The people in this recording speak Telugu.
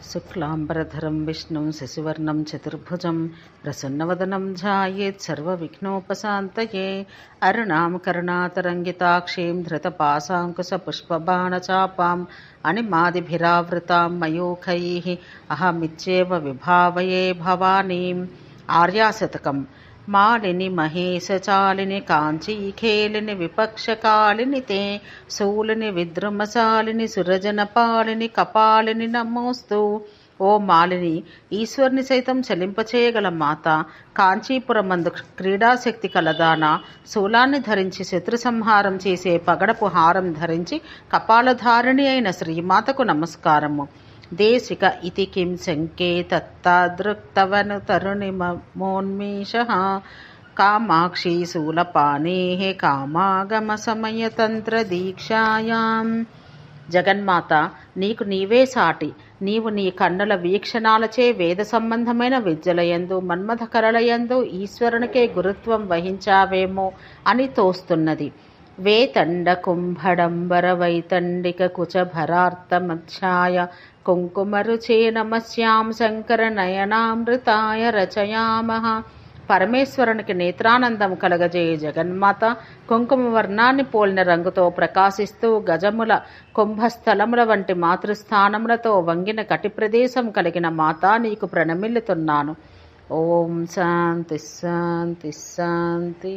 శుక్లాంబరధరం విష్ణుం శశివర్ణం చతుర్భుజం ప్రసన్నవదనం ధ్యాయేత్ సర్వవిఘ్నోపశాంతయే. అరుణాం కరుణాతరంగితాక్షీం ధృతపాశాంకుశపుష్పబాణచాపాం అనిమాదిభిరావృతాం మయూఖైః అహమిత్యేవ విభావయే భవానీం. ఆర్యాశతకం. మాలిని మహేశచాలిని కాంచీఖేలిని విపక్షకాలిని తే శూలిని విద్రుమశాలిని సురజనపాలిని కపాలిని నమోస్తు. ఓ మాలిని, ఈశ్వరుని సైతం చలింపచేయగల మాత, కాంచీపురమందు క్రీడాశక్తి కలదాన, శూలాన్ని ధరించి శత్రు సంహారం చేసే పగడపు హారం ధరించి కపాలధారిణి అయిన శ్రీమాతకు నమస్కారము. దేశిక ఇతి కిం శంకే తత్తాదృక్తవను తరుణిమోన్మేషః కామాక్షి శూలపాణేః కామాగమ సమయతంత్ర దీక్షాయాం. జగన్మాత, నీకు నీవే సాటి. నీవు నీ కన్నుల వీక్షణాలచే వేద సంబంధమైన విద్యలయందు మన్మథ కరళయందు ఈశ్వరునికే గురుత్వం వహించావేమో అని తోస్తున్నది. వేతండ కుంభడంబర వైతండిక కుచభరార్తమధ్యాయ కుంకుమరుచే నమస్యాం శంకర నయనామృతాయ రచయామః. పరమేశ్వరునికి నేత్రానందం కలగజేయ జగన్మాత, కుంకుమ వర్ణాన్ని పోలిన రంగుతో ప్రకాశిస్తూ గజముల కుంభస్థలముల వంటి మాతృస్థానములతో వంగిన కటి ప్రదేశం కలిగిన మాత, నీకు ప్రణమిల్లుతున్నాను. ఓం శాంతి శాంతి శాంతి.